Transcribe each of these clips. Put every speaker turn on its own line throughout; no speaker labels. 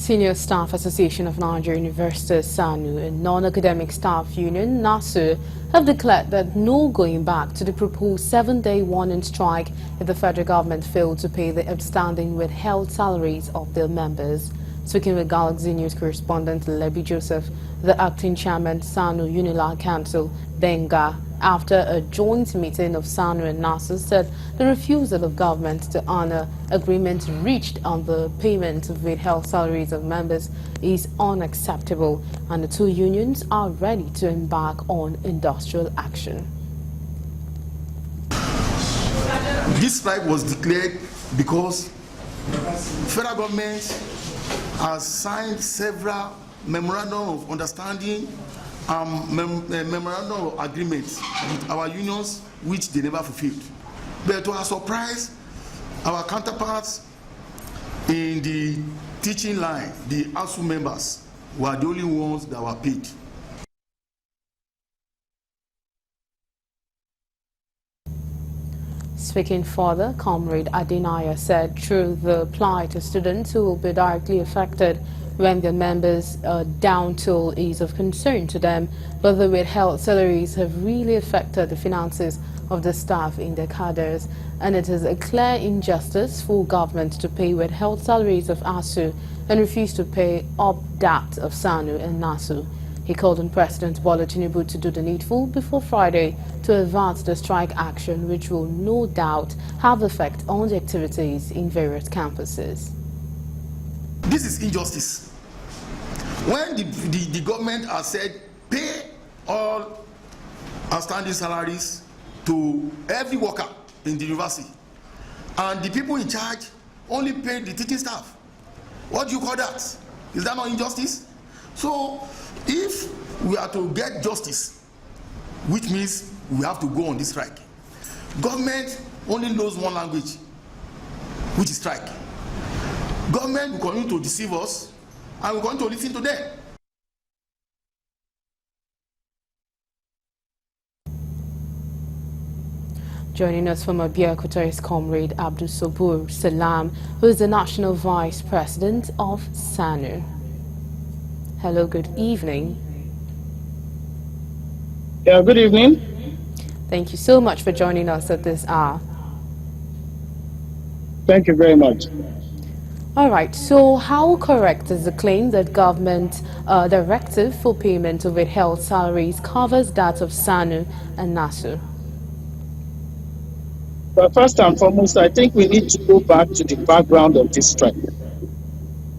Senior Staff Association of Nigeria Universities, Ssanu, and Non-Academic Staff Union, Nasu, have declared that no going back to the proposed 7-day warning strike if the federal government failed to pay the outstanding withheld salaries of their members. Speaking with Galaxy News correspondent Lebi Joseph, the acting chairman Ssanu Unilag Council, Benga, after a joint meeting of Ssanu and Nasu, said the refusal of government to honor agreements reached on the payment of withheld salaries of members is unacceptable, and the two unions are ready to embark on industrial action.
This strike was declared because federal government has signed several memorandum of understanding memorandum of agreements with our unions, which they never fulfilled. But to our surprise, our counterparts in the teaching line, the ASU members, were the only ones that were paid.
Speaking further, Comrade Adinaya said through the plight of students who will be directly affected when their members' down tool is of concern to them, but the withheld salaries have really affected the finances of the staff in their cadres, and it is a clear injustice for government to pay withheld salaries of ASU and refuse to pay up that of Ssanu and Nasu. He called on President Bola Tinubu to do the needful before Friday to advance the strike action, which will no doubt have effect on the activities in various campuses.
This is injustice. When the government has said pay all outstanding salaries to every worker in the university, and the people in charge only pay the teaching staff, what do you call that? Is that not injustice? So if we are to get justice, which means we have to go on this strike, government only knows one language, which is strike. Government will continue to deceive us, and we're going to listen to them.
Joining us from Abeokuta is Comrade Abdul Sabur Salam, who is the National Vice President of Ssanu. Hello, good evening.
Yeah, good evening.
Thank you so much for joining us at this hour.
Thank you very much.
All right, so how correct is the claim that government directive for payment of withheld salaries covers that of Ssanu and Nasu?
But first and foremost, I think we need to go back to the background of this strike.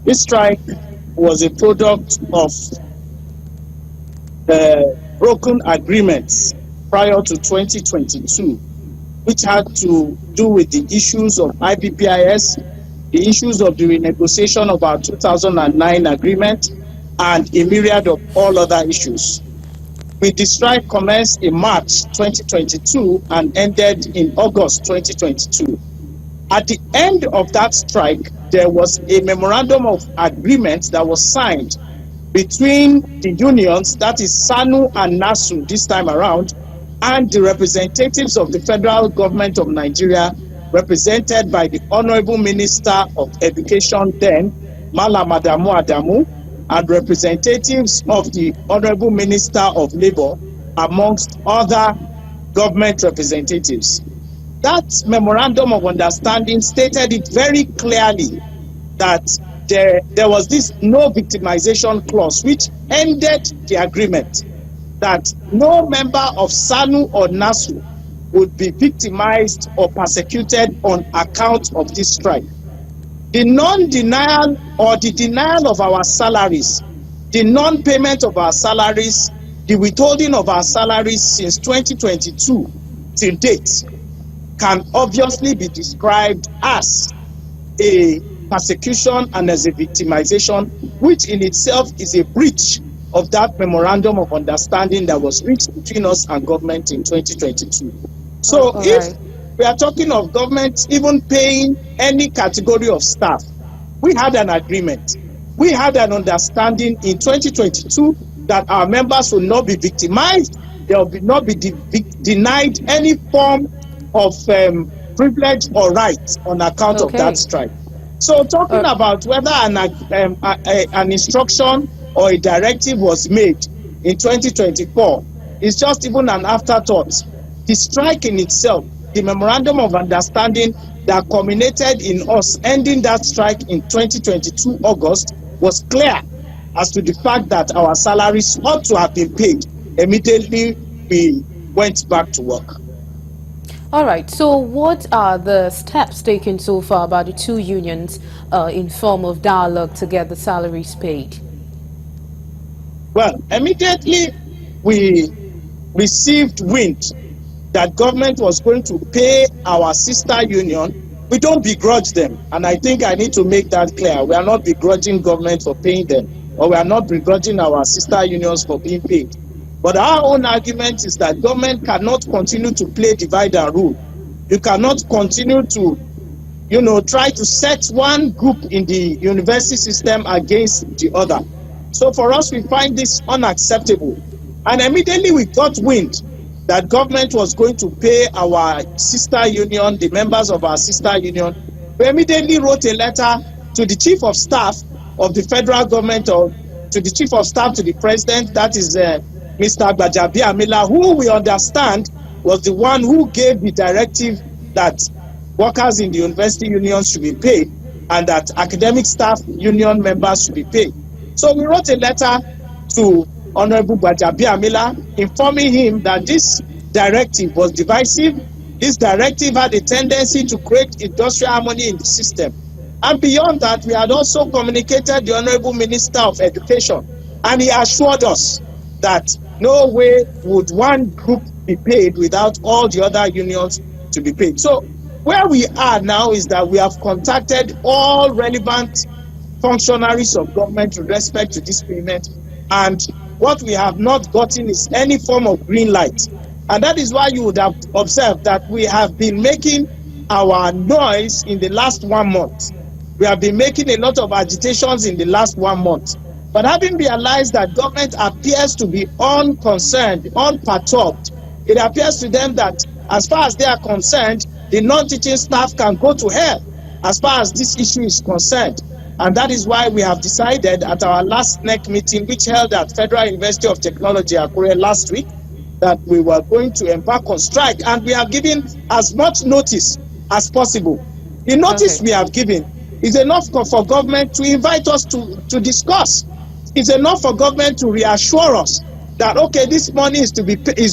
This strike was a product of broken agreements prior to 2022, which had to do with the issues of IPPIS, the issues of the renegotiation of our 2009 agreement, and a myriad of all other issues. The strike commenced in March 2022 and ended in August 2022. At the end of that strike, there was a memorandum of agreement that was signed between the unions, that is Ssanu and Nasu this time around, and the representatives of the federal government of Nigeria, represented by the Honorable Minister of Education then, Malam Adamu, and representatives of the Honorable Minister of Labour, amongst other government representatives. That memorandum of understanding stated it very clearly that there was this no victimization clause, which ended the agreement, that no member of Ssanu or Nasu would be victimized or persecuted on account of this strike. The non-denial or the denial of our salaries, the non-payment of our salaries, the withholding of our salaries since 2022 till date can obviously be described as a persecution and as a victimization, which in itself is a breach of that memorandum of understanding that was reached between us and government in 2022. So if we are talking of government even paying any category of staff, we had an agreement. We had an understanding in 2022 that our members will not be victimized. They will not be denied any form of privilege or right on account of that strike. So talking
Uh,
about whether an instruction or a directive was made in 2024 is just even an afterthought. The strike in itself, the memorandum of understanding that culminated in us ending that strike in 2022 August was clear as to the fact that our salaries ought to have been paid immediately we went back to work.
all right. So, what are the steps taken so far by the two unions in form of dialogue to get the salaries paid?
Well, immediately we received wind that government was going to pay our sister union. We don't begrudge them, and I think I need to make that clear. We are not begrudging government for paying them, or we are not begrudging our sister unions for being paid. But our own argument is that government cannot continue to play divide and rule. You cannot continue to try to set one group in the university system against the other. So for us, we find this unacceptable. And immediately we got wind that government was going to pay our sister union, the members of our sister union. We immediately wrote a letter to the chief of staff of the federal government, or to the chief of staff to the president, that is Mr. Gbajabi Amila, who we understand was the one who gave the directive that workers in the university unions should be paid and that academic staff union members should be paid. So we wrote a letter to Honorable Gbajabi Amila informing him that this directive was divisive. This directive had a tendency to create industrial harmony in the system. And beyond that, we had also communicated the Honorable Minister of Education, and he assured us that no way would one group be paid without all the other unions to be paid. So where we are now is that we have contacted all relevant functionaries of government with respect to this payment, and what we have not gotten is any form of green light. And that is why you would have observed that we have been making our noise in the last 1 month. We have been making a lot of agitations in the last 1 month. But having realized that government appears to be unconcerned, unperturbed, it appears to them that as far as they are concerned, the non-teaching staff can go to hell as far as this issue is concerned. And that is why we have decided at our last NEC meeting, which held at Federal University of Technology, Akure, last week, that we were going to embark on strike. And we have given as much notice as possible. The notice we have given is enough for government to invite us to discuss. It's enough for government to reassure us that, okay, this money is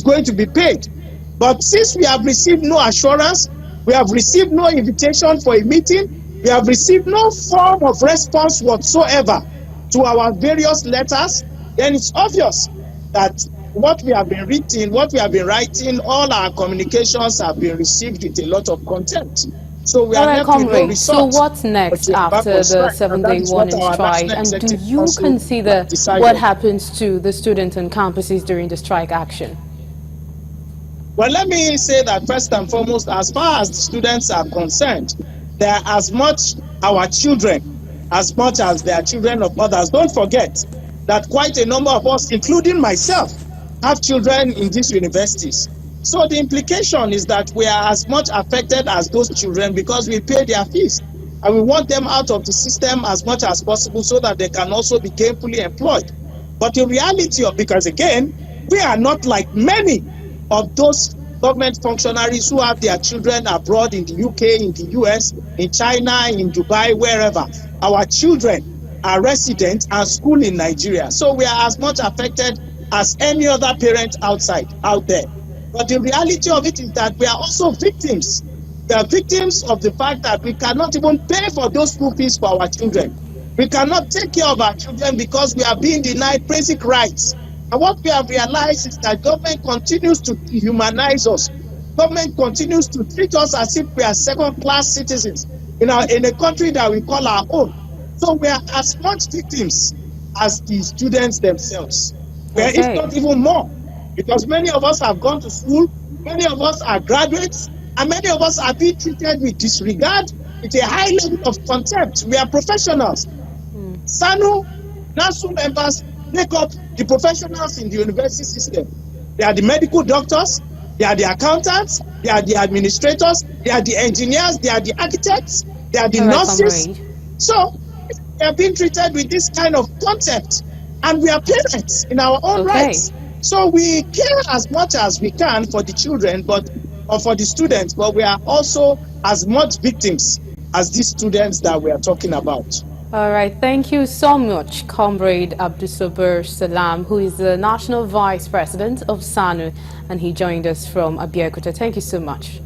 going to be paid. But since we have received no assurance, we have received no invitation for a meeting, we have received no form of response whatsoever to our various letters, then it's obvious that what we have been writing, all our communications have been received with a lot of contempt. So we are left with no resort.
So what's next after the 7-day warning strike? And do you consider what happens to the students on campuses during the strike action?
Well, let me say that first and foremost, as far as the students are concerned, they are as much our children as much as they are children of others. Don't forget that quite a number of us, including myself, have children in these universities. So the implication is that we are as much affected as those children because we pay their fees. And we want them out of the system as much as possible so that they can also be gainfully employed. But the reality because again, we are not like many of those government functionaries who have their children abroad in the UK, in the US, in China, in Dubai, wherever. Our children are resident and school in Nigeria. So we are as much affected as any other parent out there. But the reality of it is that we are also victims. We are victims of the fact that we cannot even pay for those school fees for our children. We cannot take care of our children because we are being denied basic rights. And what we have realized is that government continues to dehumanize us. Government continues to treat us as if we are second-class citizens in a country that we call our own. So we are as much victims as the students themselves. Okay. If not even more. Because many of us have gone to school, many of us are graduates, and many of us are being treated with disregard, with a high level of contempt. We are professionals. Ssanu, Nasu members make up the professionals in the university system. They are the medical doctors, they are the accountants, they are the administrators, they are the engineers, they are the architects, they are the nurses, So we are being treated with this kind of contempt, and we are parents in our own
Okay.
rights. So we care as much as we can for the children, or for the students, but we are also as much victims as these students that we are talking about.
All right, thank you so much, Comrade Abdulsabir Salam, who is the National Vice President of Ssanu, and he joined us from Abeokuta. Thank you so much.